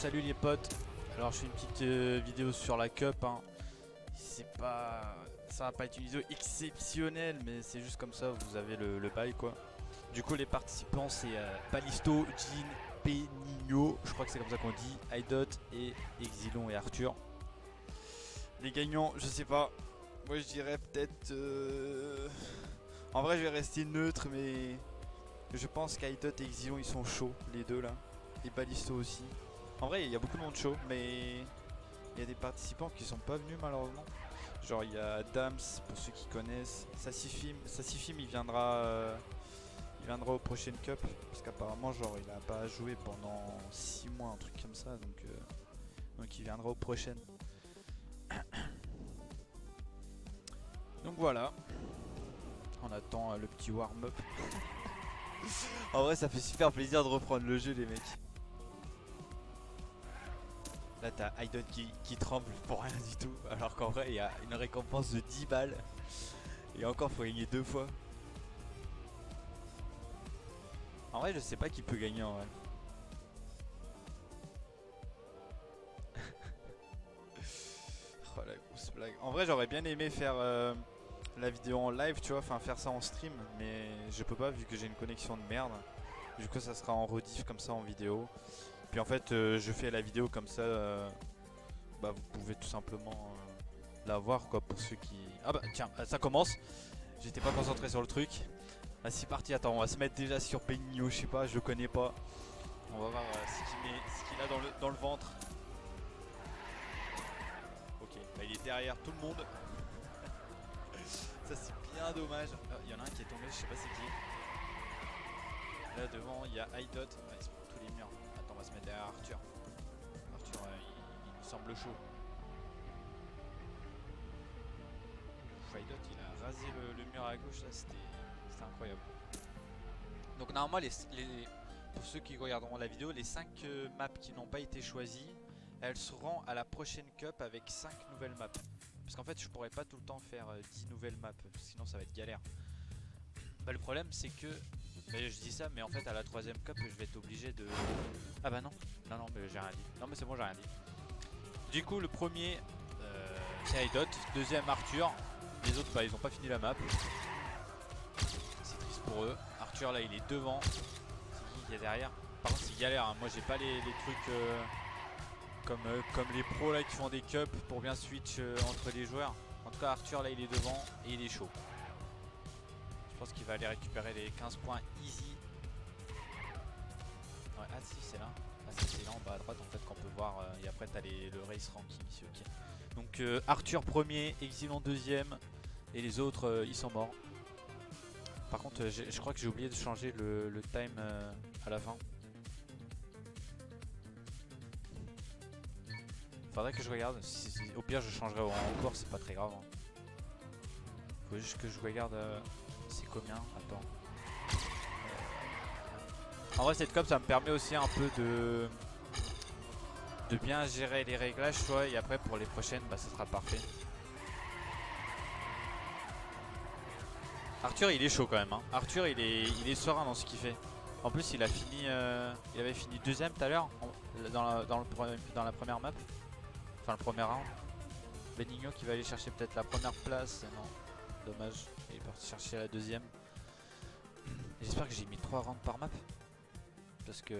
Salut les potes. Alors je fais une petite vidéo sur la cup hein. C'est pas... Ça va pas être une vidéo exceptionnelle, mais c'est juste comme ça, vous avez le bail quoi. Du coup les participants c'est Ballisto, Jin, Penigno, je crois que c'est comme ça qu'on dit, Idot et Exilon et Arthur. Les gagnants, je sais pas. Moi je dirais peut-être... En vrai je vais rester neutre, mais je pense qu'Idot et Exilon ils sont chauds, les deux là. Et Ballisto aussi. En vrai il y a beaucoup de monde chaud, mais il y a des participants qui sont pas venus malheureusement. Genre il y a Dams pour ceux qui connaissent. Sassifim il viendra au prochain cup. Parce qu'apparemment genre il a pas joué pendant 6 mois, un truc comme ça. Donc il viendra au prochain. Donc voilà. On attend le petit warm-up. En vrai ça fait super plaisir de reprendre le jeu les mecs. Là t'as Idot qui tremble pour rien du tout. Alors qu'en vrai il y a une récompense de 10 balles. Et encore faut gagner 2 fois. En vrai je sais pas qui peut gagner en vrai. Oh la grosse blague. En vrai j'aurais bien aimé faire la vidéo en live tu vois. Enfin faire ça en stream. Mais je peux pas vu que j'ai une connexion de merde. Du coup ça sera en rediff comme ça en vidéo. Puis en fait je fais la vidéo comme ça bah vous pouvez tout simplement la voir quoi pour ceux qui... Ah bah tiens ça commence. J'étais pas concentré sur le truc. Ah c'est parti, attends on va se mettre déjà sur Penigno, je sais pas, je le connais pas. On va voir ce qu'il a dans le ventre. Ok, bah il est derrière tout le monde. Ça c'est bien dommage. Il y en a un qui est tombé, je sais pas c'est qui. Là devant il y a Idot. Ah, ils sont tous les murs. Attends on va se mettre derrière Arthur. Arthur il nous semble chaud. Idot il a rasé le mur à gauche là, c'était incroyable. Donc normalement pour ceux qui regarderont la vidéo, les 5 maps qui n'ont pas été choisies, elles seront à la prochaine cup avec 5 nouvelles maps. Parce qu'en fait je pourrais pas tout le temps faire 10 nouvelles maps, sinon ça va être galère. Bah, le problème c'est que, bah, je dis ça mais en fait à la 3ème cup je vais être obligé de... Ah bah non, non mais j'ai rien dit. Non mais c'est bon j'ai rien dit. Du coup le premier c'est Idot, deuxième Arthur. Les autres bah ils ont pas fini la map. C'est triste pour eux. Arthur là il est devant. C'est qui qui est derrière? Par contre c'est galère hein. Moi j'ai pas les trucs comme les pros là qui font des cups pour bien switch entre les joueurs. En tout cas Arthur là il est devant et il est chaud. Je pense qu'il va aller récupérer les 15 points easy. Ouais, ah si c'est là. Ah si c'est là en bas à droite en fait qu'on peut voir et après t'as le race ranking ici, ok. Donc Arthur premier, Exilon deuxième et les autres ils sont morts. Par contre je crois que j'ai oublié de changer le time à la fin. Faudrait que je regarde, au pire je changerai en cours, c'est pas très grave hein. Faut juste que je regarde c'est combien, attends. En vrai cette cup ça me permet aussi un peu de bien gérer les réglages tu vois, et après pour les prochaines bah ça sera parfait. Arthur il est chaud quand même hein. Arthur il est serein dans ce qu'il fait. En plus il a fini il avait fini deuxième tout à l'heure dans la première map. Enfin le premier round. Benigno qui va aller chercher peut-être la première place. Non, dommage, il est parti chercher la deuxième. J'espère que j'ai mis 3 rounds par map. Parce que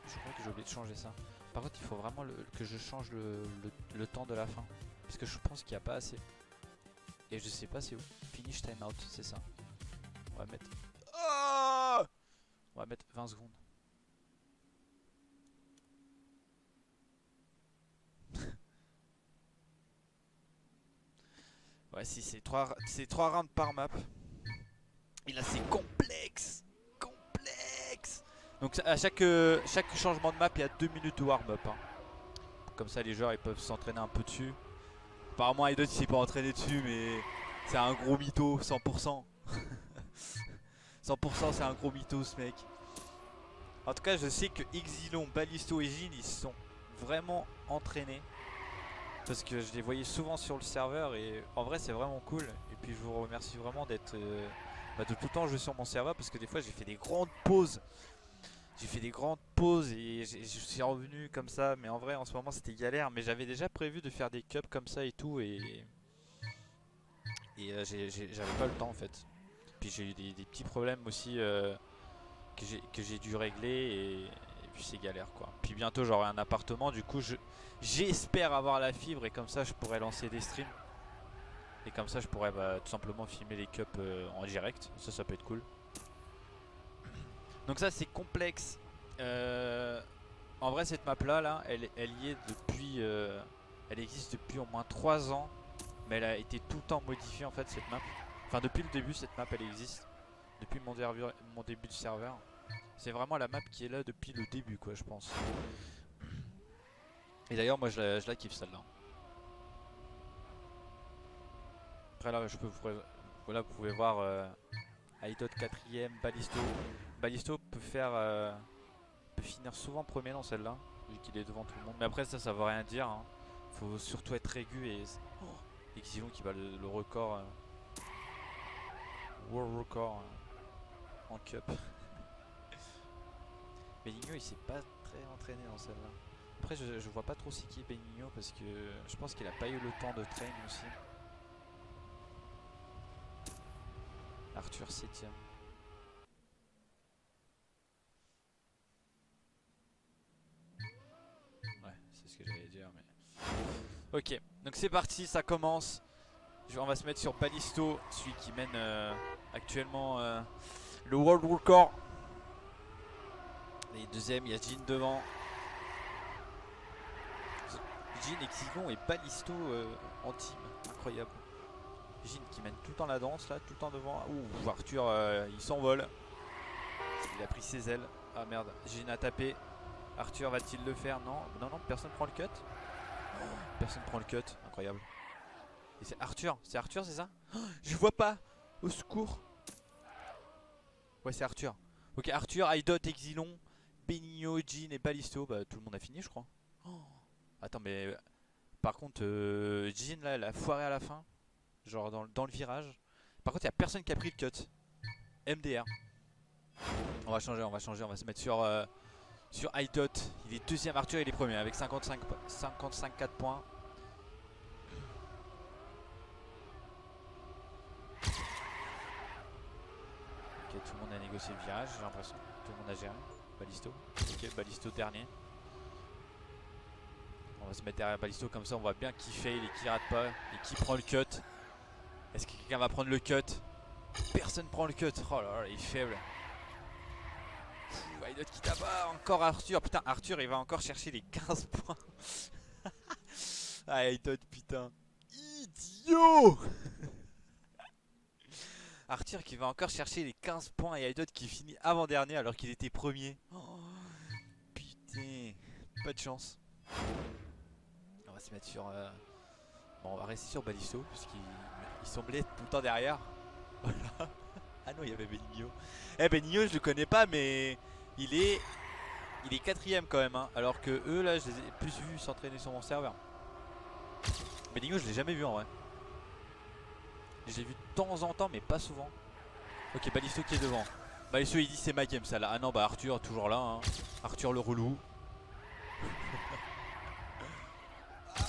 je crois que j'ai oublié de changer ça. Par contre il faut vraiment que je change le temps de la fin. Parce que je pense qu'il n'y a pas assez. Et je sais pas c'est où. Finish timeout, c'est ça. On va mettre... Oh, on va mettre 20 secondes. Ouais si c'est 3 rounds par map. Et là c'est complexe. Donc à chaque changement de map il y a 2 minutes de warm-up hein. Comme ça les joueurs ils peuvent s'entraîner un peu dessus. Apparemment Idot il s'est pas entraîné dessus mais c'est un gros mytho 100%. 100% c'est un gros mytho ce mec. En tout cas je sais que Exilon, Ballisto et Jin ils se sont vraiment entraînés. Parce que je les voyais souvent sur le serveur et en vrai c'est vraiment cool. Et puis je vous remercie vraiment d'être de tout le temps jouer sur mon serveur. Parce que des fois j'ai fait des grandes pauses j'ai fait des grandes pauses et je suis revenu comme ça. Mais en vrai, en ce moment, c'était galère. Mais j'avais déjà prévu de faire des cups comme ça et tout. J'avais pas le temps en fait. Puis j'ai eu des petits problèmes aussi que j'ai dû régler et puis c'est galère quoi. Puis bientôt j'aurai un appartement, du coup j'espère avoir la fibre et comme ça je pourrais lancer des streams. Et comme ça je pourrais tout simplement filmer les cups en direct, ça peut être cool. Donc ça c'est complexe. En vrai cette map là, elle y est depuis, elle existe depuis au moins 3 ans. Mais elle a été tout le temps modifiée en fait cette map. Enfin depuis le début cette map elle existe. Depuis mon début de serveur. C'est vraiment la map qui est là depuis le début quoi je pense. Et d'ailleurs moi je la kiffe celle-là. Après là voilà, vous pouvez voir Aidot 4ème, Ballisto. Ballisto peut finir souvent premier dans celle-là, vu qu'il est devant tout le monde. Mais après ça veut rien dire hein. Faut surtout être aigu et Exilon qui bat le record World Record en cup. Benigno il s'est pas très entraîné dans celle-là. Après je vois pas trop c'est qui est Benigno parce que je pense qu'il a pas eu le temps de train aussi. Arthur 7ème. Ouais c'est ce que j'allais dire mais... Ok donc c'est parti, ça commence. On va se mettre sur Ballisto, celui qui mène actuellement le World Record. Et deuxième, il y a Jin devant. Jin, Exilon et Ballisto en team, incroyable. Jin qui mène tout le temps la danse là, tout le temps devant. Ouh, Arthur il s'envole. Il a pris ses ailes. Ah merde, Jin a tapé. Arthur va-t-il le faire? Non, non, non, personne prend le cut. Personne prend le cut, incroyable. Et c'est Arthur c'est ça? Je vois pas. Au secours. Ouais c'est Arthur. Ok Arthur, Aidot, Exilon, Benigno, Jin et Ballisto. Bah tout le monde a fini je crois. Attends mais par contre Jin là elle a foiré à la fin. Genre dans le virage. Par contre il y a personne qui a pris le cut. MDR. On va changer, on va se mettre sur Aidot. Il est deuxième, Arthur il est premier avec 55-4 points. Ok, tout le monde a négocié le virage, j'ai l'impression. Tout le monde a géré. Ballisto. Ok, Ballisto dernier. On va se mettre derrière Ballisto comme ça on voit bien qui fail et qui rate pas et qui prend le cut. Est-ce que quelqu'un va prendre le cut? Personne prend le cut. Oh là là, il est faible. Aidot qui tape encore Arthur. Putain, Arthur il va encore chercher les 15 points. Ah, Aidot, putain. Idiot. Arthur qui va encore chercher les 15 points et Aidot qui finit avant-dernier alors qu'il était premier. Oh, putain, pas de chance. On va se mettre sur... Bon, on va rester sur Ballisto puisqu'il semblait tout le temps derrière. Voilà. Ah non, il y avait Benigno. Eh, Benigno, je le connais pas, mais il est 4ème quand même. Hein, alors que eux, là, je les ai plus vus s'entraîner sur mon serveur. Benigno, je l'ai jamais vu en vrai. Je l'ai vu de temps en temps, mais pas souvent. Ok, Ballisto qui est devant. Ballisto, il dit c'est ma game, ça là. Ah non, bah Arthur, toujours là. Hein. Arthur le relou.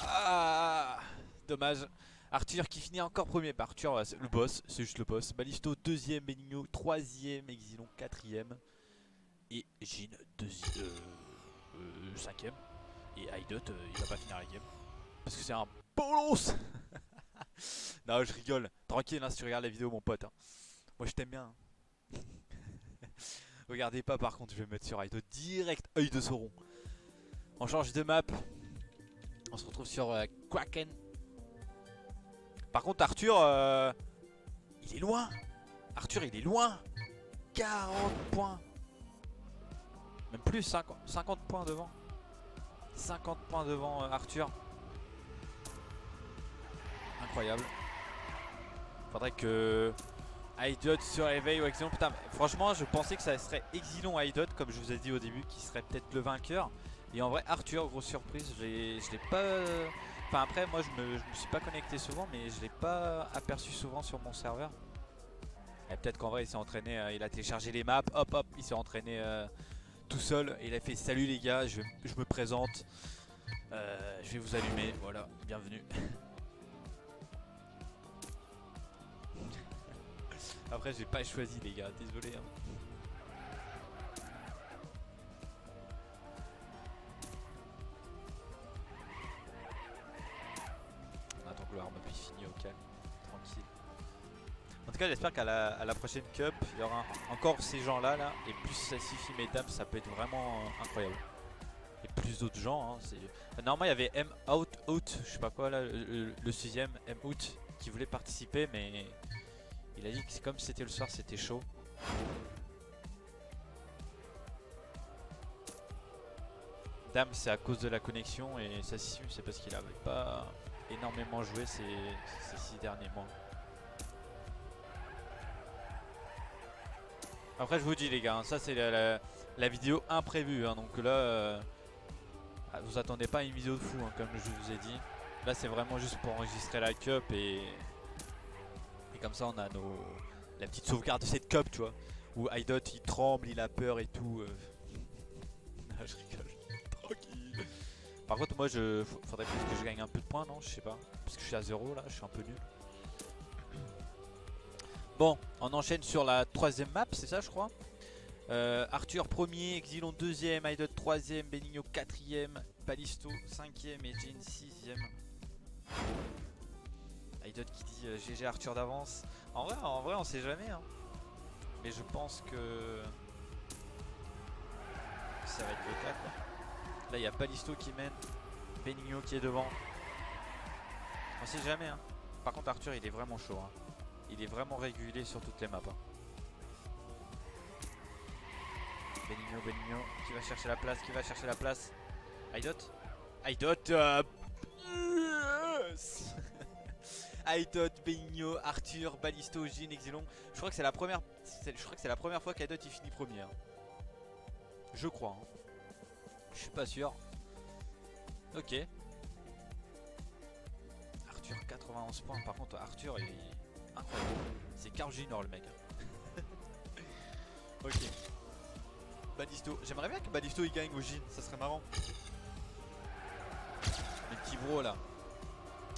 Ah, dommage. Arthur qui finit encore premier. Bah, Arthur, le boss, c'est juste le boss. Ballisto deuxième, Benigno troisième, Exilon quatrième. Et Jin 5ème. Et Aidot, il va pas finir la game. Parce que c'est un bolos. Non, je rigole. Tranquille, hein, si tu regardes la vidéo, mon pote. Hein. Moi, je t'aime bien. Hein. Regardez pas, par contre, je vais me mettre sur Aidot direct, œil de Sauron. On change de map. On se retrouve sur Kraken. Par contre Arthur il est loin. Arthur il est loin. 40 points. Même plus 50 points devant. 50 points devant Arthur. Incroyable. Faudrait que Aidot se réveille ou Exilon. Putain, franchement je pensais que ça serait Exilon Aidot comme je vous ai dit au début qui serait peut-être le vainqueur. Et en vrai Arthur, grosse surprise, je l'ai pas... Enfin après moi je me suis pas connecté souvent mais je l'ai pas aperçu souvent sur mon serveur. Et peut-être qu'en vrai il s'est entraîné, il a téléchargé les maps, hop hop, il s'est entraîné tout seul et il a fait salut les gars, je me présente, je vais vous allumer, voilà, bienvenue. Après j'ai pas choisi les gars, désolé hein. On attend que le warm-up est fini au calme, tranquille. En tout cas j'espère qu'à la prochaine cup il y aura encore ces gens là et plus Sassifim et Dame ça peut être vraiment incroyable. Et plus d'autres gens hein, normalement il y avait M-Out, je sais pas quoi là, le 6ème M-Out qui voulait participer mais il a dit que comme c'était le soir c'était chaud. Dame c'est à cause de la connexion et Sassifim c'est parce qu'il avait pas énormément joué ces 6 derniers mois. Après je vous dis les gars, hein, ça c'est la vidéo imprévue hein, donc là vous attendez pas à une vidéo de fou hein, comme je vous ai dit. Là c'est vraiment juste pour enregistrer la cup et comme ça on a la petite sauvegarde de cette cup tu vois. Où Idot il tremble, il a peur et tout. Ah, je rigole, tranquille. Par contre moi faudrait peut-être que je gagne un peu de points non, je sais pas. Parce que je suis à 0 là, je suis un peu nul. Bon, on enchaîne sur la 3ème map, c'est ça je crois. Arthur 1er, Exilon 2ème, Idot 3ème, Benigno 4ème, Ballisto 5ème et Jin 6ème. Idot qui dit GG Arthur d'avance. En vrai on sait jamais hein. Mais je pense que ça va être le cas quoi. Là il y a Ballisto qui mène, Benigno qui est devant. On sait jamais hein. Par contre Arthur il est vraiment chaud hein. Il est vraiment régulé sur toutes les maps hein. Benigno qui va chercher la place, Idot Idot, Benigno, Arthur, Ballisto, Jin, Exilon. Je crois que c'est la première fois qu'Idot il finit premier hein. Je crois hein. Je suis pas sûr. Ok. Arthur 91 points. Par contre Arthur il est incroyable. C'est Carl Junior le mec. Ok. Ballisto. J'aimerais bien que Ballisto il gagne au Jin, ça serait marrant. Les petits bros là.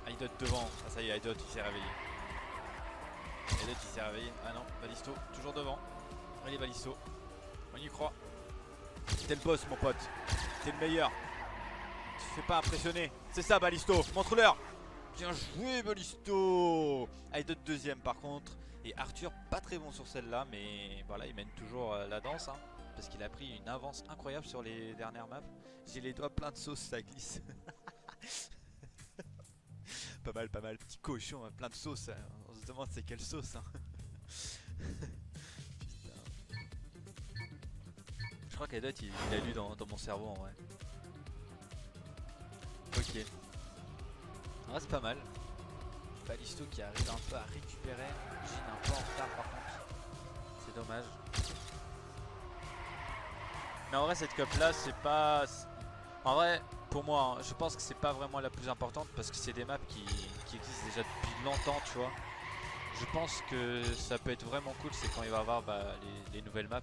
Idot devant. Ah ça y est, Idot il s'est réveillé. Ah non, Ballisto toujours devant. Allez Ballisto. On y croit. T'es le boss mon pote. T'es le meilleur. Tu te fais pas impressionner. C'est ça Ballisto. Montre-leur. Bien joué Ballisto. Idot 2ème par contre. Et Arthur pas très bon sur celle-là. Mais voilà il mène toujours la danse hein. Parce qu'il a pris une avance incroyable sur les dernières maps. J'ai les doigts pleins de sauce, ça glisse. Pas mal, petit cochon, hein, plein de sauce. Hein. On se demande c'est quelle sauce. Hein. Putain. Je crois qu'Idot il a lu dans mon cerveau en vrai. Ok. Ah, c'est pas mal. Ballisto qui arrive un peu à récupérer. Jin un peu en retard par contre. C'est dommage. Mais en vrai cette cup là c'est pas... En vrai pour moi hein, je pense que c'est pas vraiment la plus importante parce que c'est des maps qui existent déjà depuis longtemps tu vois. Je pense que ça peut être vraiment cool c'est quand il va y avoir les nouvelles maps.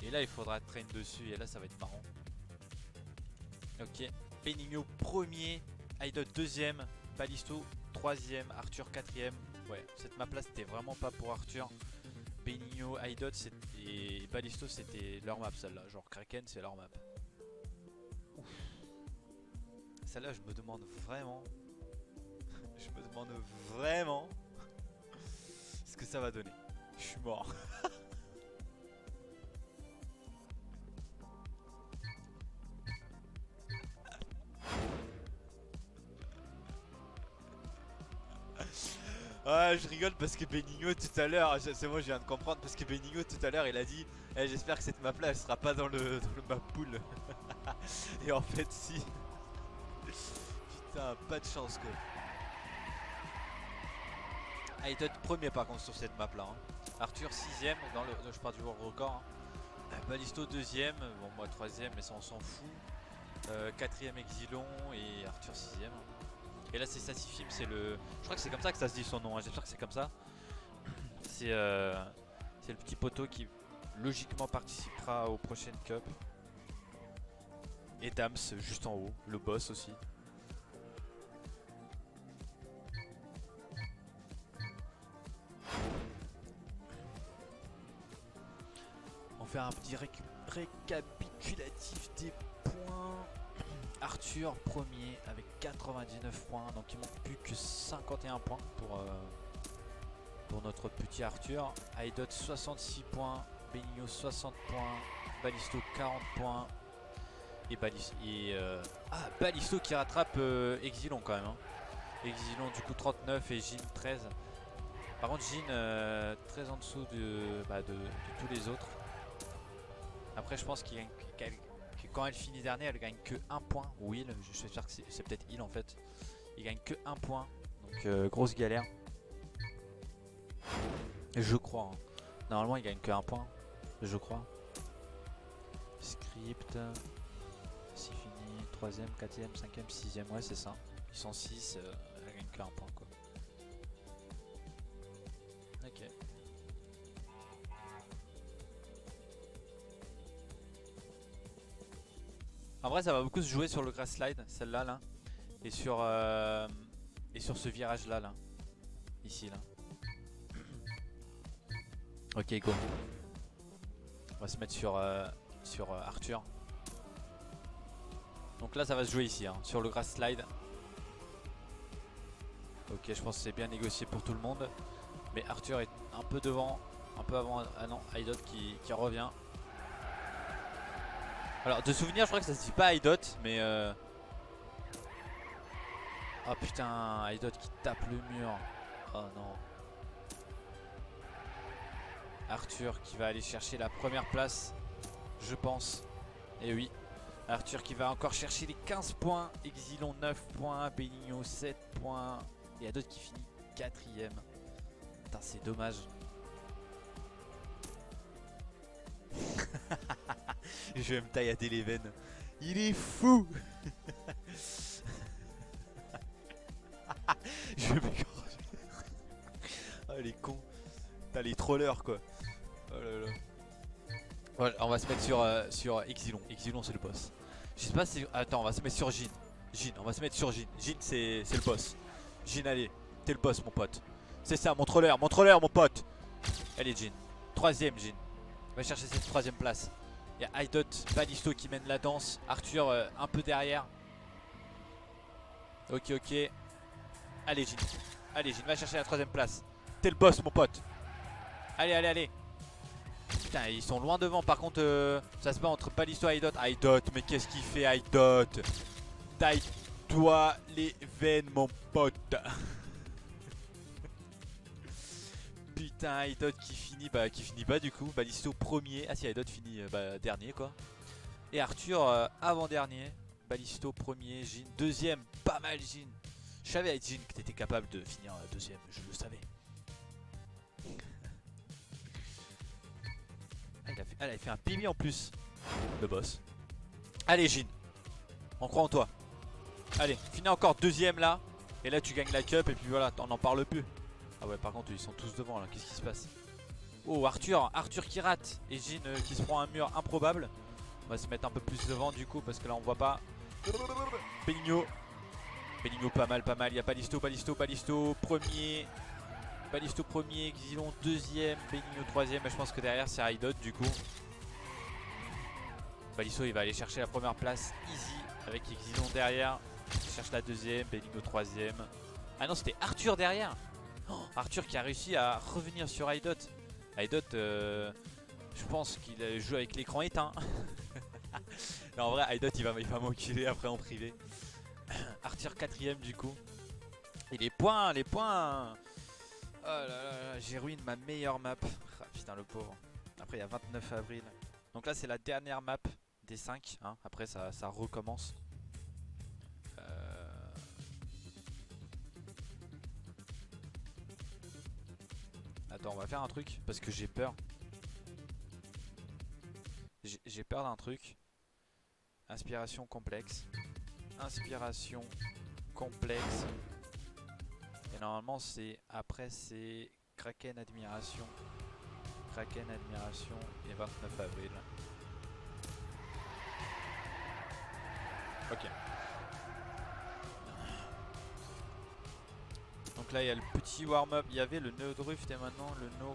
Et là il faudra traîner dessus et là ça va être marrant. Ok. Benigno 1er, Idot 2ème, Ballisto 3ème, Arthur 4ème. Ouais cette map là c'était vraiment pas pour Arthur. Benigno, Idot et Ballisto c'était leur map celle-là, genre Kraken c'est leur map. Celle-là je me demande vraiment ce que ça va donner. Je suis mort. Ouais je rigole parce que Benigno tout à l'heure, c'est moi je viens de comprendre parce que Benigno tout à l'heure il a dit j'espère que cette map là elle sera pas dans le map pool. Et en fait si. Putain pas de chance quoi. Idot 1er par contre sur cette map là hein. Arthur 6ème dans je pars du world record hein. Ballisto 2ème, bon moi 3ème mais ça on s'en fout. 4ème Exilon et Arthur 6ème. Et là c'est Sassifim, c'est le... Je crois que c'est comme ça que ça se dit son nom, hein. J'espère que c'est comme ça. C'est le petit poteau qui logiquement participera aux prochaines cups. Et Dams juste en haut, le boss aussi. On fait un petit récapitulatif des points. Arthur premier avec 99 points, donc il manque plus que 51 points pour notre petit Arthur. Aidot 66 points, Benigno 60 points, Balisto 40 points et Balisto qui rattrape Exilon quand même. Hein. Exilon du coup 39 et Jin 13. Par contre Jin très en dessous de tous les autres. Après je pense qu'il gagne quand elle finit dernière, elle gagne que 1 point. Ou il, je suis sûr que c'est peut-être il en fait. Il gagne que 1 point. Donc grosse galère. Je crois. Hein. Normalement il gagne que 1 point. Je crois. Script. C'est fini. 3ème, 4ème, 5ème, 6ème. Ouais c'est ça. Ils sont 6. Elle gagne que 1 point quoi. Ok. En vrai ça va beaucoup se jouer sur le grass slide, celle-là là. Et sur ce virage là ici là. Ok go. On va se mettre sur Arthur. Donc là ça va se jouer ici hein, sur le grass slide. Ok je pense que c'est bien négocié pour tout le monde. Mais Arthur est un peu devant, un peu avant. Ah non, Aidot qui revient. Alors de souvenir je crois que ça se dit pas Aidot mais oh putain, Aidot qui tape le mur. Oh non. Arthur qui va aller chercher la première place, je pense. Et oui, Arthur qui va encore chercher les 15 points. Exilon 9 points, Benigno 7 points. Et Aidot qui finit 4ème. Putain c'est dommage. Je vais me taillader les veines. Il est fou. Je vais m'égorger. Ah les cons. T'as les trollers quoi. Oh là là. Ouais, on va se mettre sur Exilon. Exilon c'est le boss. Je sais pas si... Attends on va se mettre sur Jin. On va se mettre sur Jin. Jin c'est le boss. Jin allez. T'es le boss mon pote. C'est ça mon troller mon pote. Allez Jin. 3ème Jin. Va chercher cette 3ème place. Il y a Aidot, Balisto qui mène la danse. Arthur un peu derrière. Ok. Allez Jin. Va chercher la 3ème place. T'es le boss mon pote. Allez. Putain ils sont loin devant. Par contre ça se bat entre Balisto et Aidot. Aidot mais qu'est-ce qu'il fait Aidot? Taille-toi les veines mon pote. Putain Aidot qui finit pas du coup. Balisto premier. Ah si Aidot finit dernier quoi. Et Arthur avant-dernier. Balisto premier. Jin 2ème. Pas mal Jin. Je savais avec Jin que t'étais capable de finir 2ème. Je le savais. Ah, il a fait un PB en plus. Le boss. Allez Jin. On croit en toi. Allez finis encore 2ème là. Et là tu gagnes la cup et puis voilà t'en en parles plus. Ah ouais par contre ils sont tous devant là, qu'est-ce qui se passe? Oh Arthur qui rate. Et Jin qui se prend un mur improbable. On va se mettre un peu plus devant du coup parce que là on voit pas. Benigno pas mal. Il y a Balisto premier. Balisto premier, Exilon 2ème, Benigno 3ème. Et je pense que derrière c'est Aidot du coup. Balisto il va aller chercher la première place easy avec Exilon derrière. Il cherche la 2ème, Benigno 3ème. Ah non c'était Arthur derrière. Oh, Arthur qui a réussi à revenir sur Aidot. Aidot je pense qu'il joue avec l'écran éteint. Non, en vrai Aidot il va m'enculer après en privé. Arthur 4ème du coup. Et les points. Oh là là, j'ai ruiné ma meilleure map. Ah, putain le pauvre. Après il y a 29 avril. Donc là c'est la dernière map des 5 hein. Après ça recommence. Attends on va faire un truc parce que j'ai peur. J'ai peur d'un truc. Inspiration complexe. Et normalement c'est après c'est Kraken admiration. Kraken, Admiration et 29 avril. Ok. Donc là il y a le petit warm-up, il y avait le No Drift et maintenant le No...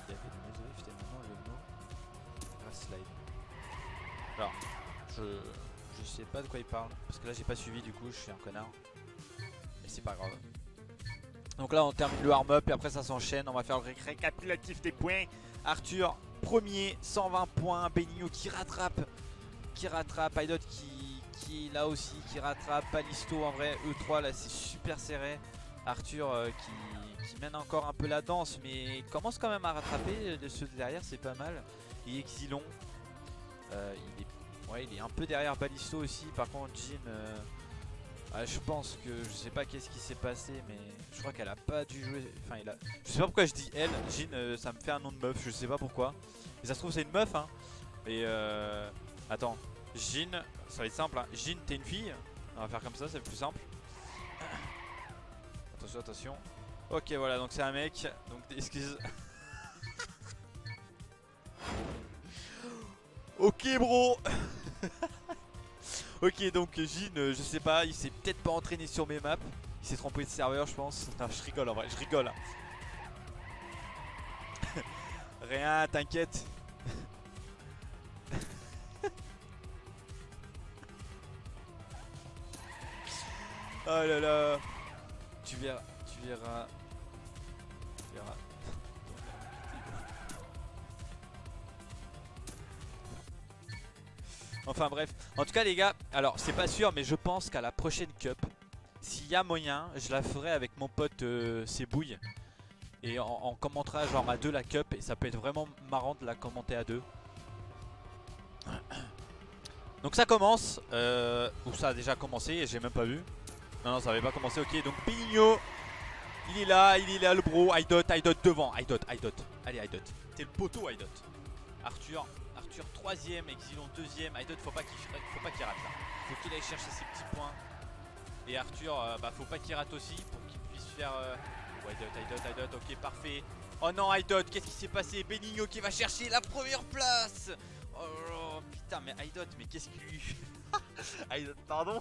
Il y avait le No Drift et maintenant le No Grass Slide. Alors, je sais pas de quoi il parle, parce que là j'ai pas suivi du coup, je suis un connard. Mais c'est pas grave. Donc là on termine le warm-up et après ça s'enchaîne, on va faire le récapitulatif des points. Arthur, premier, 120 points, Benigno qui rattrape, Aidot qui est là aussi, qui rattrape, Balisto en vrai, E3 là c'est super serré. Arthur qui mène encore un peu la danse mais commence quand même à rattraper, de ceux de derrière c'est pas mal. Et Exilon, il est un peu derrière Balisto aussi, par contre Jin... je pense que je sais pas qu'est-ce qui s'est passé mais je crois qu'elle a pas dû jouer. Enfin je sais pas pourquoi je dis elle, Jin ça me fait un nom de meuf, je sais pas pourquoi. Et ça se trouve c'est une meuf hein. Et attends, Jin, ça va être simple hein. Jin t'es une fille, on va faire comme ça, c'est plus simple. Attention, attention. Ok voilà donc c'est un mec, donc excuse. Ok bro. Ok donc Jin, je sais pas, il s'est peut-être pas entraîné sur mes maps. Il s'est trompé de serveur je pense. Non je rigole en vrai, je rigole. Rien, t'inquiète. Oh là là. Tu verras, tu verras. Tu verras. Enfin bref, en tout cas les gars, alors c'est pas sûr mais je pense qu'à la prochaine cup, s'il y a moyen, je la ferai avec mon pote Sebouille. Et on commentera genre à deux la cup et ça peut être vraiment marrant de la commenter à deux. Donc ça commence, ou ça a déjà commencé et j'ai même pas vu. Non ça avait pas commencé, ok donc Benigno, il est là le bro, Aidot devant, Aidot. Allez Aidot, t'es le poteau Aidot. Arthur 3ème, Exilon 2ème, Aidot faut pas qu'il rate là. Faut qu'il aille chercher ses petits points. Et Arthur, faut pas qu'il rate aussi pour qu'il puisse faire... Aidot, ok parfait. Oh non Aidot, qu'est-ce qui s'est passé? Benigno qui va chercher la première place. Oh putain mais Aidot, mais qu'est-ce qu'il lui... Aidot, pardon.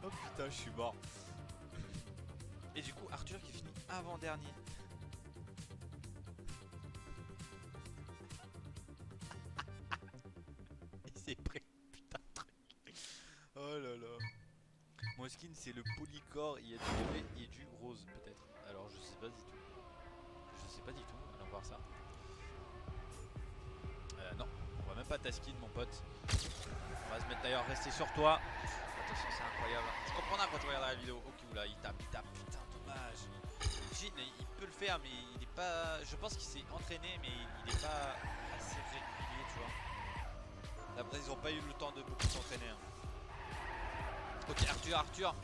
Oh putain je suis mort. Et du coup Arthur qui finit avant-dernier. Il s'est pris putain de truc. Oh là là. Mon skin c'est le polycore, il y a du bébé et du rose peut-être. Alors je sais pas du tout. Je sais pas du tout, allons voir ça. Non, on va même pas ta skin mon pote. On va se mettre d'ailleurs rester sur toi. Attention c'est incroyable. Tu comprendras quand tu regardes la vidéo. Ok oula il tape, putain dommage. Jin il peut le faire mais il est pas... Je pense qu'il s'est entraîné mais il est pas assez régulier tu vois. D'après ils ont pas eu le temps de beaucoup s'entraîner hein. Ok Arthur.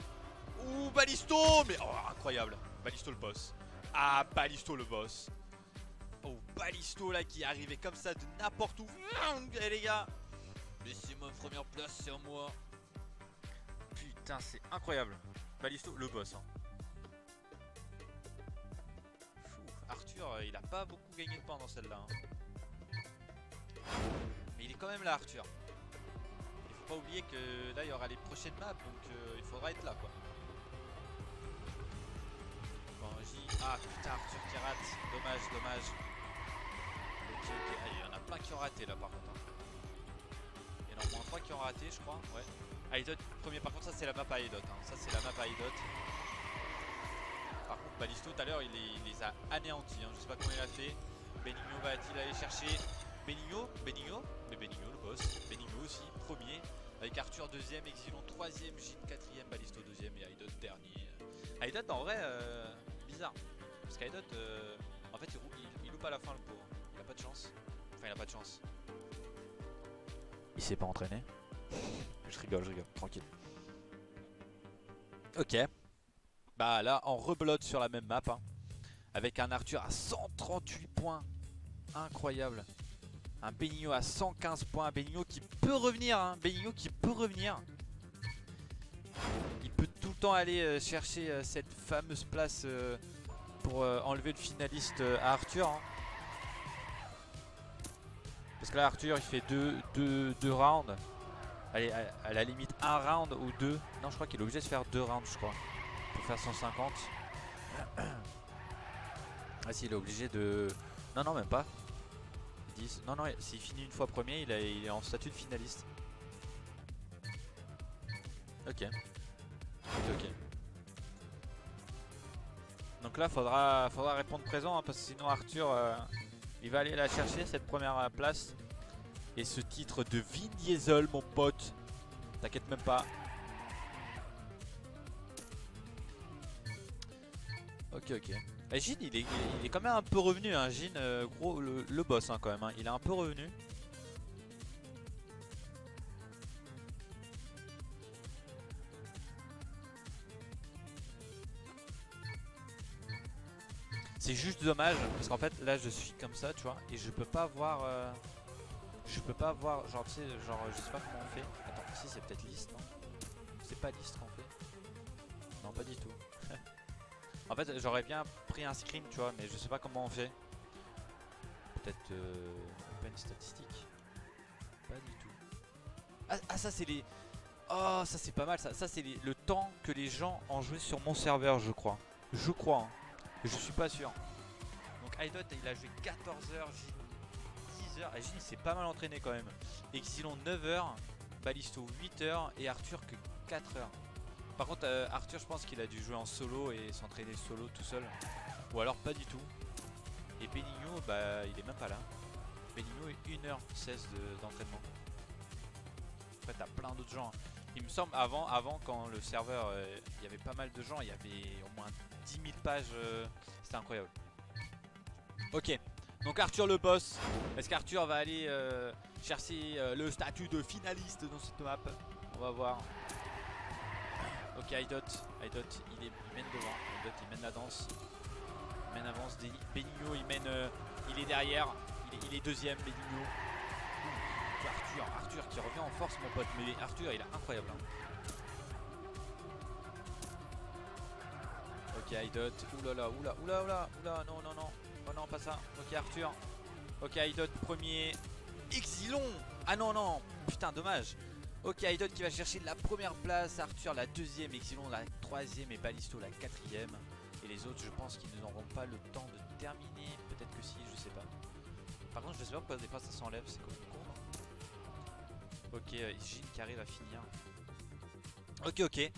Ouh Balisto. Mais oh incroyable. Balisto le boss. Ah Balisto le boss. Oh Balisto là qui est arrivé comme ça de n'importe où. Eh les gars, laissez-moi première place, c'est à moi. Putain c'est incroyable. Balisto le boss hein. Arthur il a pas beaucoup gagné de points dans celle-là hein. Mais il est quand même là Arthur. Faut pas oublier que là il y aura les prochaines maps donc il faudra être là quoi. Bon, ah putain Arthur qui rate, dommage. Ok, ah, il y en a plein qui ont raté là par contre hein. Il y en a au moins 3 qui ont raté je crois, ouais. Aidot premier, par contre ça c'est la map à Aidot hein. Ça c'est la map à Aidot. Par contre Balisto tout à l'heure il les a anéantis hein. Je sais pas comment il a fait. Benigno va-t-il aller chercher Benigno, mais Benigno le boss. Benigno aussi, premier. Avec Arthur deuxième, Exilon troisième, Jin quatrième, Balisto deuxième et Aidot dernier. Aidot en vrai, bizarre. Parce qu'Aidot, en fait il loupe à la fin le pauvre. Il a pas de chance. Enfin il a pas de chance. Il s'est pas entraîné. Je rigole, tranquille. Ok. Bah là on reblotte sur la même map hein. Avec un Arthur à 138 points. Incroyable. Un Benigno à 115 points. Un Benigno qui peut revenir hein. Benigno qui peut revenir. Il peut tout le temps aller chercher cette fameuse place pour enlever le finaliste à Arthur. Hein. Parce que là Arthur il fait deux rounds. Allez, à la limite un round ou deux. Non, je crois qu'il est obligé de faire 2 rounds, je crois. Pour faire 150. Ah si, il est obligé de... Non, même pas. 10. Non, s'il finit une fois premier, il est en statut de finaliste. Ok. Ok. Donc là, faudra répondre présent, hein, parce que sinon Arthur, il va aller la chercher, cette première place. Et ce titre de Vin Diesel, mon pote. T'inquiète même pas. Ok. Et Jin, il est quand même un peu revenu. Hein. Jin, gros, le boss hein, quand même. Hein. Il est un peu revenu. C'est juste dommage parce qu'en fait là je suis comme ça, tu vois, et je peux pas voir. Genre, tu sais, genre, je sais pas comment on fait. Attends, ici c'est peut-être liste, non? C'est pas liste qu'on fait? Non, pas du tout. En fait, j'aurais bien pris un screen, tu vois, mais je sais pas comment on fait. Peut-être open statistique? Pas du tout. Ah, ça c'est les... Oh, ça c'est pas mal, ça c'est le temps que les gens ont joué sur mon serveur, je crois. Je crois, hein. Je suis pas sûr. Donc Idot, il a joué 14 heures, 10 heures. Et Jin s'est pas mal entraîné quand même. Exilon 9 heures, Balisto 8 heures et Arthur que 4 heures. Par contre, Arthur, je pense qu'il a dû jouer en solo et s'entraîner solo tout seul. Ou alors pas du tout. Et Benigno, bah il est même pas là. Benigno est 1h16 d'entraînement. Après, t'as plein d'autres gens. Il me semble avant quand le serveur, il y avait pas mal de gens, il y avait au moins 10 000 pages. C'était incroyable. Ok, donc Arthur le boss. Est-ce qu'Arthur va aller chercher le statut de finaliste dans cette map? On va voir. Ok, Idot, il mène devant. Idot, il mène la danse. Il mène avance. Benigno, il est derrière. Il est deuxième, Benigno. Arthur qui revient en force, mon pote. Mais Arthur, il est incroyable. Hein. Ok, Idot. Oulala, non. Oh non, pas ça. Ok, Arthur. Ok, Idot, premier. Exilon. Ah non. Putain, dommage. Ok, Idot qui va chercher la première place. Arthur, la deuxième. Exilon, la troisième. Et Balisto, la quatrième. Et les autres, je pense qu'ils n'auront pas le temps de terminer. Peut-être que si, je sais pas. Par contre, je sais pas pourquoi des fois ça s'enlève. C'est comme con. Ok, Jin qui arrive à finir. Ok.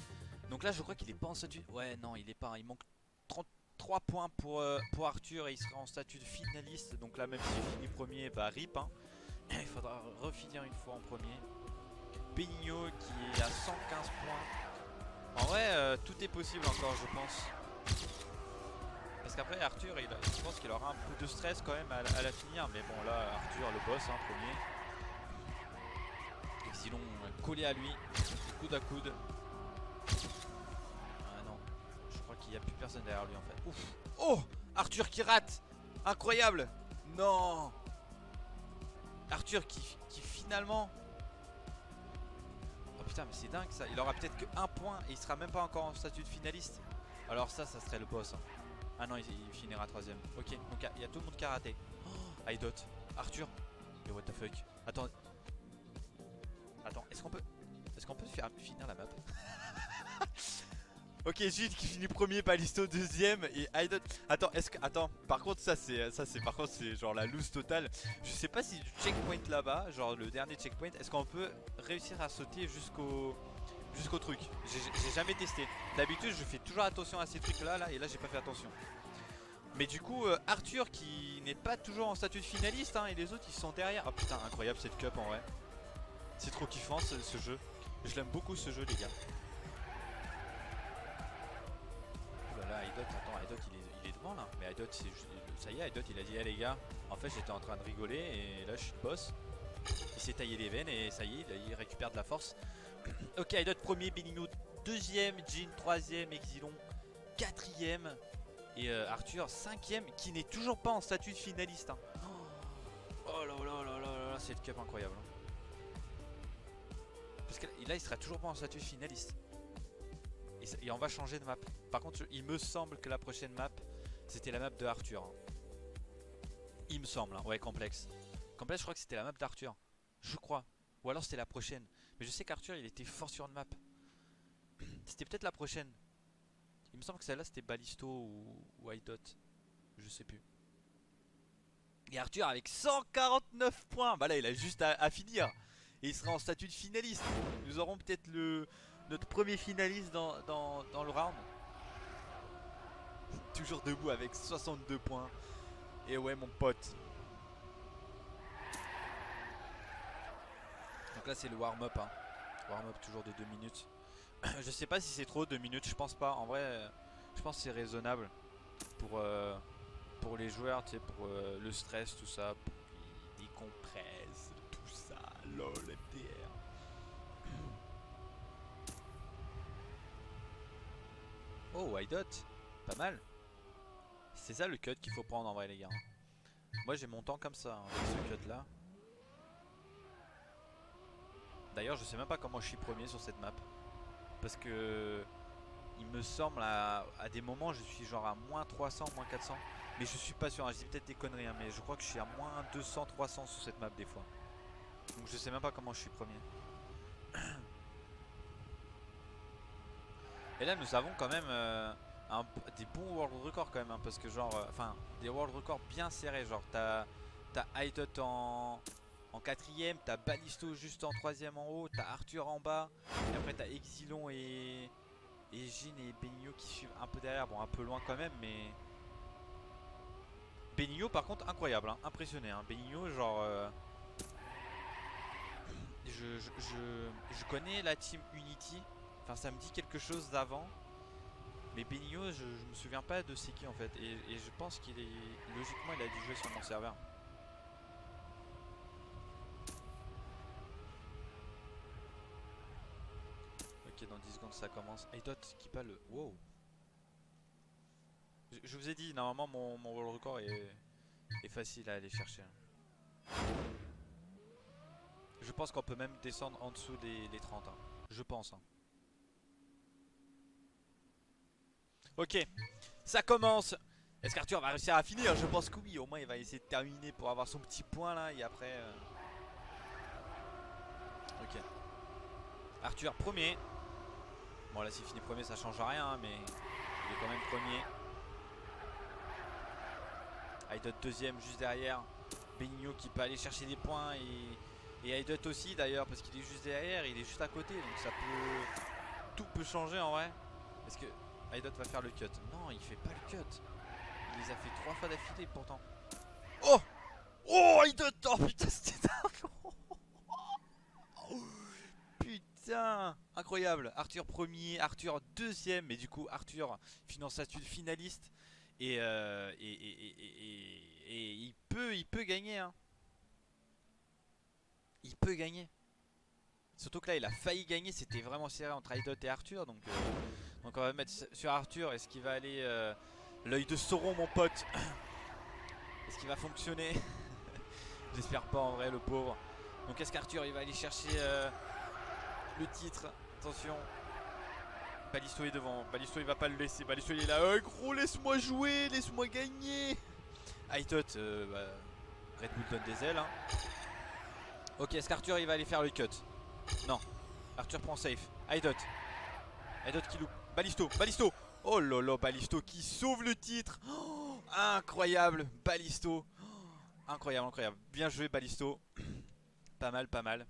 Donc là, je crois qu'il est pas en statut. Ouais, non, il est pas. Il manque 33 points pour Arthur et il sera en statut de finaliste. Donc là, même s'il finit premier, bah rip. Hein. Il faudra refinir une fois en premier. Benigno qui est à 115 points. En vrai, tout est possible encore, je pense. Parce qu'après, Arthur, je pense qu'il aura un peu de stress quand même à la finir. Mais bon, là, Arthur, le boss, hein, premier. Exilon collé à lui, coude à coude. Ah non, je crois qu'il n'y a plus personne derrière lui en fait. Ouf. Oh, Arthur qui rate. Incroyable. Non. Arthur qui finalement... Oh putain, mais c'est dingue ça. Il aura peut-être que 1 point et il sera même pas encore en statut de finaliste. Alors ça serait le boss. Hein. Ah non, il finira troisième. Ok, donc il y a tout le monde qui a raté. Oh, Idot, Arthur. Mais what the fuck. Attends, est-ce qu'on peut faire finir la map? Ok, Jin qui finit premier, Balisto deuxième et Idot. Attends, par contre ça c'est genre la loose totale. Je sais pas si du checkpoint là-bas, genre le dernier checkpoint, est-ce qu'on peut réussir à sauter jusqu'au truc? J'ai jamais testé. D'habitude je fais toujours attention à ces trucs là et là j'ai pas fait attention. Mais du coup Arthur qui n'est pas toujours en statut de finaliste hein, et les autres ils sont derrière. Oh putain, incroyable cette cup en vrai. C'est trop kiffant ce jeu. Je l'aime beaucoup ce jeu les gars. Oh là là, Idot il est devant là. Mais Idot ça y est, Idot il a dit hey, les gars, en fait j'étais en train de rigoler et là je suis le boss. Il s'est taillé les veines et ça y est, il récupère de la force. Ok, Idot premier, Benigno deuxième, Jin troisième, Exilon quatrième. Et Arthur cinquième qui n'est toujours pas en statut de finaliste hein. Oh là, cette cup incroyable. Parce que là il sera toujours pas en statut finaliste. Et on va changer de map. Par contre, il me semble que la prochaine map, c'était la map de Arthur. Hein. Il me semble, hein. Ouais, complexe. Complexe, je crois que c'était la map d'Arthur. Je crois. Ou alors c'était la prochaine. Mais je sais qu'Arthur, il était fort sur une map. C'était peut-être la prochaine. Il me semble que celle-là, c'était Ballisto ou Idot. Je sais plus. Et Arthur avec 149 points. Bah là, il a juste à finir. Et il sera en statut de finaliste. Nous aurons peut-être notre premier finaliste dans le round. Toujours debout avec 62 points. Et ouais, mon pote. Donc là, c'est le warm-up. Hein. Warm-up toujours de 2 minutes. Je sais pas si c'est trop 2 minutes. Je pense pas. En vrai, je pense que c'est raisonnable. Pour les joueurs, tu sais, pour le stress, tout ça. Pour qu'ils décompressent, tout ça. LOL, MDR. Oh, Idot. Pas mal. C'est ça le cut qu'il faut prendre en vrai, les gars. Moi j'ai mon temps comme ça, hein, avec ce cut là. D'ailleurs je sais même pas comment je suis premier sur cette map. Parce que il me semble à des moments je suis genre à moins 300, moins 400. Mais je suis pas sûr, hein, je dis peut-être des conneries hein, mais je crois que je suis à moins 200, 300 sur cette map des fois. Donc je sais même pas comment je suis premier. Et là nous avons quand même des bons world records quand même hein, parce que genre, enfin des world records bien serrés. Genre t'as Idot en 4ème, t'as Ballisto juste en 3ème en haut, t'as Arthur en bas, et après t'as Exilon et Jin et Benigno qui suivent un peu derrière, bon un peu loin quand même mais... Benigno par contre incroyable, hein, impressionné, hein. Benigno genre... Je connais la team Unity, enfin ça me dit quelque chose d'avant, mais Benigno je me souviens pas de c'est qui en fait, et je pense qu'il est... Logiquement il a dû jouer sur mon serveur. Ok, dans 10 secondes ça commence. Idot qui bat le... Wow. Je vous ai dit, normalement mon world record est facile à aller chercher. Je pense qu'on peut même descendre en dessous des 30. Hein. Je pense. Hein. Ok, ça commence. Est-ce qu'Arthur va réussir à finir? Je pense que oui, au moins il va essayer de terminer pour avoir son petit point là. Et après... Ok. Arthur premier. Bon là s'il finit premier ça change rien hein, mais il est quand même premier. Idot deuxième juste derrière. Benigno qui peut aller chercher des points et Idot aussi d'ailleurs parce qu'il est juste derrière, il est juste à côté donc ça peut... Tout peut changer en vrai. Est-ce que Idot va faire le cut? Non il fait pas le cut. Il les a fait 3 fois d'affilée pourtant. Oh! Oh Idot! Oh putain c'était putain! Incroyable! Arthur premier, Arthur deuxième, mais du coup Arthur finit en statut de finaliste. Et il peut gagner hein. Il peut gagner. Surtout que là il a failli gagner. C'était vraiment serré entre Idot et Arthur. Donc on va mettre sur Arthur. Est-ce qu'il va aller l'œil de Sauron mon pote? Est-ce qu'il va fonctionner? J'espère pas en vrai le pauvre. Donc est-ce qu'Arthur il va aller chercher le titre? Attention. Ballisto est devant, Ballisto il va pas le laisser, Ballisto il est là, gros laisse-moi jouer, laisse-moi gagner. Idot, Red Bull donne des ailes hein. Ok, est-ce qu'Arthur il va aller faire le cut? Non, Arthur prend safe, Idot qui loupe, Ballisto, oh lolo, Ballisto qui sauve le titre. Oh, incroyable, Ballisto, oh, incroyable, bien joué Ballisto. Pas mal.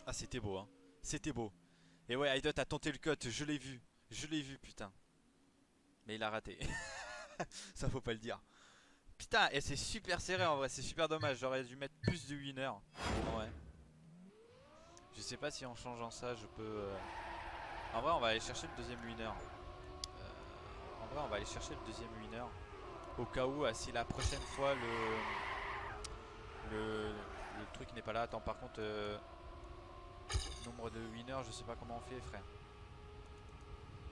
Ah c'était beau hein, c'était beau. Et ouais, Idot a tenté le cut, je l'ai vu, putain. Mais il a raté. Ça faut pas le dire. Putain, et c'est super serré en vrai, c'est super dommage. J'aurais dû mettre plus de winner. En vrai. Je sais pas si en changeant ça, je peux... En vrai, on va aller chercher le deuxième winner. Au cas où, si la prochaine fois le truc n'est pas là. Attends, par contre... nombre de winners, je sais pas comment on fait, frère.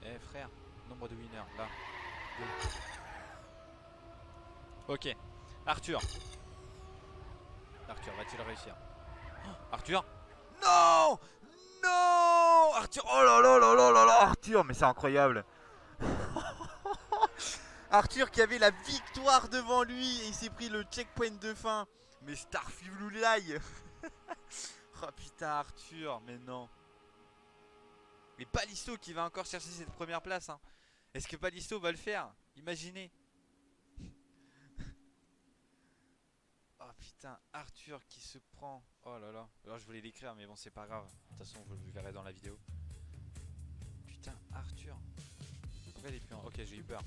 Eh frère, nombre de winners, là. 2. Ok, Arthur va-t-il réussir? Oh, Arthur? Non! Non! Arthur, oh là là là là là là, Arthur, mais c'est incroyable. Arthur qui avait la victoire devant lui et il s'est pris le checkpoint de fin. Mais Starflew Live. Oh putain Arthur, mais non. Mais Palisto qui va encore chercher cette première place hein. Est-ce que Palisto va le faire? Imaginez. Oh putain, Arthur qui se prend. Oh là là. Alors je voulais l'écrire mais bon c'est pas grave. De toute façon vous le verrez dans la vidéo. Putain Arthur. Pourquoi il est plus en... Ok j'ai eu peur.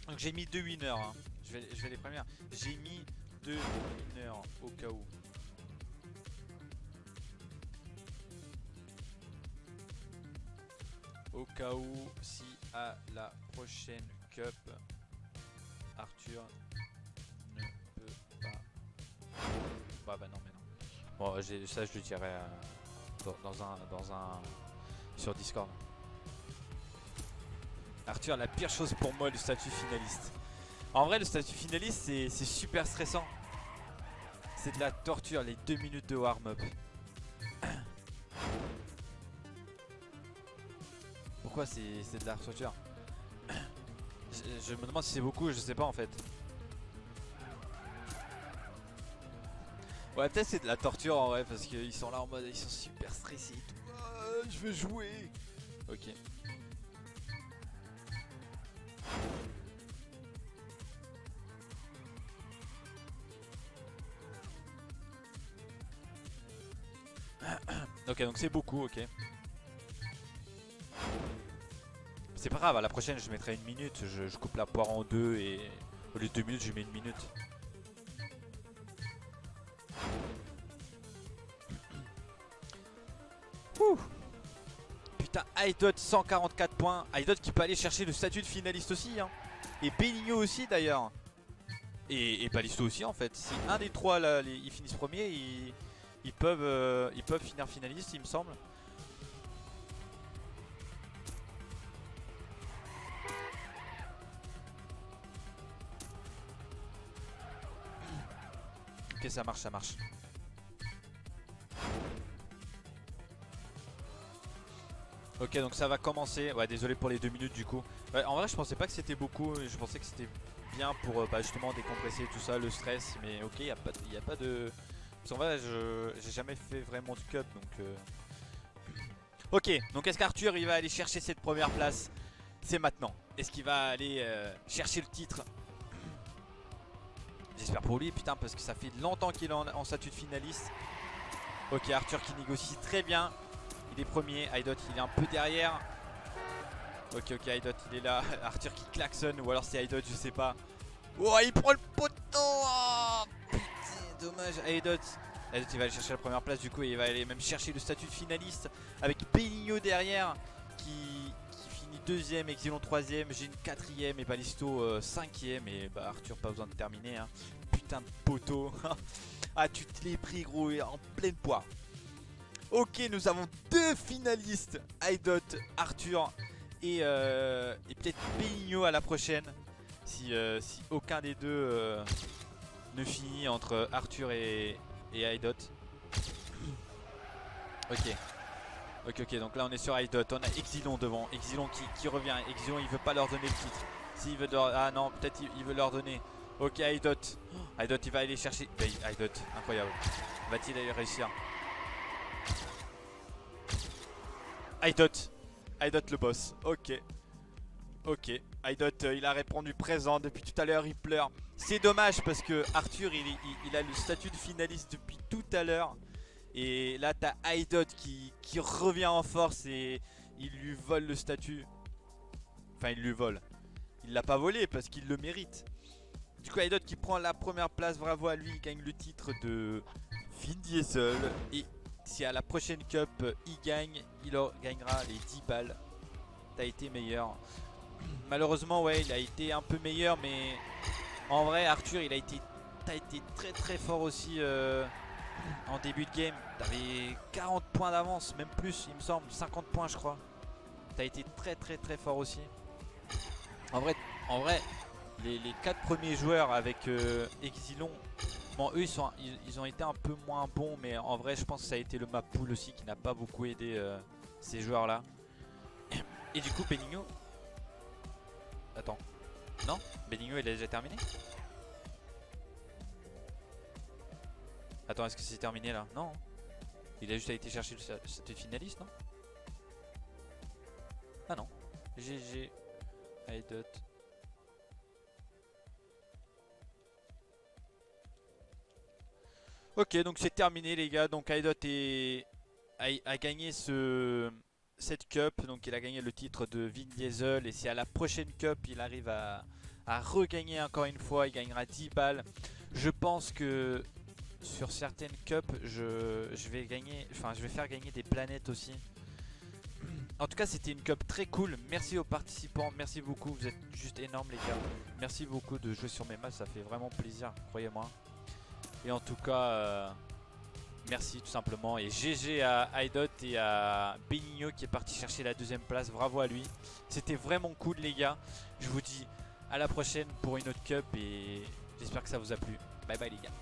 Donc j'ai mis 2 winners hein. Je vais les premières. J'ai mis 2 winners au cas où. Au cas où si à la prochaine cup Arthur ne peut pas. Bah non mais non. Bon ça je le dirai dans un sur Discord. Arthur, la pire chose pour moi le statut finaliste. En vrai le statut finaliste c'est super stressant. C'est de la torture les 2 minutes de warm-up. Pourquoi c'est de la torture? Je me demande si c'est beaucoup, je sais pas en fait. Ouais peut-être c'est de la torture en vrai parce qu'ils sont là en mode ils sont super stressés et tout. Oh, je veux jouer. Ok. Ok donc c'est beaucoup, ok. C'est pas grave, à la prochaine je mettrai 1 minute, je coupe la poire en 2 et au lieu de 2 minutes je mets 1 minute. Ouh. Putain, Aidot 144 points, Aidot qui peut aller chercher le statut de finaliste aussi hein. Et Benigno aussi d'ailleurs. Et Palisto aussi en fait, si un des trois là, ils finissent premier, ils peuvent finir finaliste il me semble. Ok ça marche, ça marche. Ok donc ça va commencer, ouais désolé pour les 2 minutes du coup. Ouais, en vrai je pensais pas que c'était beaucoup, je pensais que c'était bien pour justement décompresser tout ça, le stress. Mais ok y a pas de... Parce qu'en vrai j'ai jamais fait vraiment de cup donc... Ok donc est-ce qu'Arthur il va aller chercher cette première place? C'est maintenant. Est-ce qu'il va aller chercher le titre? J'espère pour lui putain parce que ça fait longtemps qu'il est en statut de finaliste. Ok Arthur qui négocie très bien. Il est premier, Aidot il est un peu derrière. Ok Aidot il est là. Arthur qui klaxonne ou alors c'est Aidot je sais pas. Oh il prend le poteau oh, putain dommage Aidot. Aidot il va aller chercher la première place du coup et il va aller même chercher le statut de finaliste. Avec Benigno derrière qui finit 2ème, Exilon 3ème, j'ai une 4ème et Palisto 5ème. Et bah Arthur pas besoin de terminer hein. Putain de poteau. Ah tu te l'es pris gros en pleine poire. Ok nous avons 2 finalistes, Aidot, Arthur et peut-être Benigno à la prochaine. Si aucun des deux ne finit entre Arthur et Aidot. Ok donc là on est sur Aidot, on a Exilon devant, Exilon qui revient, Exilon il veut pas leur donner le titre. S'il veut ah non peut-être il veut leur donner. Ok Aidot, Aidot il va aller chercher, Aidot incroyable, va-t-il aller réussir? Aidot le boss, ok. Aidot il a répondu présent depuis tout à l'heure, il pleure. C'est dommage parce que Arthur il a le statut de finaliste depuis tout à l'heure. Et là t'as Aidot qui revient en force et il lui vole le statut. Enfin il lui vole. Il l'a pas volé parce qu'il le mérite. Du coup Aidot qui prend la première place, bravo à lui, il gagne le titre de Vin Diesel. Et si à la prochaine cup il gagne, il gagnera les 10 balles. T'as été meilleur. Malheureusement ouais il a été un peu meilleur mais en vrai Arthur t'as été très très fort aussi en début de game. T'avais 40 points d'avance, même plus il me semble, 50 points je crois. T'as été très très très fort aussi. En vrai les 4 premiers joueurs avec Exilon, bon eux ils ont été un peu moins bons. Mais en vrai je pense que ça a été le map pool aussi qui n'a pas beaucoup aidé ces joueurs là. Et du coup Benigno. Attends. Non, Benigno il a déjà terminé. Attends, est-ce que c'est terminé là? Non. Il a juste été chercher le statut de finaliste, non? Ah non. GG. Idot. Ok, donc c'est terminé les gars. Donc Idot a gagné cette cup. Donc il a gagné le titre de Vin Diesel. Et si à la prochaine cup il arrive à regagner encore une fois, il gagnera 10 balles. Je pense que sur certaines cups, je vais gagner, enfin je vais faire gagner des planètes aussi. En tout cas c'était une cup très cool. Merci aux participants, merci beaucoup, vous êtes juste énormes les gars. Merci beaucoup de jouer sur mes matchs, ça fait vraiment plaisir, croyez-moi. Et en tout cas, merci tout simplement. Et GG à Idot et à Benigno qui est parti chercher la deuxième place, bravo à lui. C'était vraiment cool les gars. Je vous dis à la prochaine pour une autre cup et j'espère que ça vous a plu. Bye bye les gars.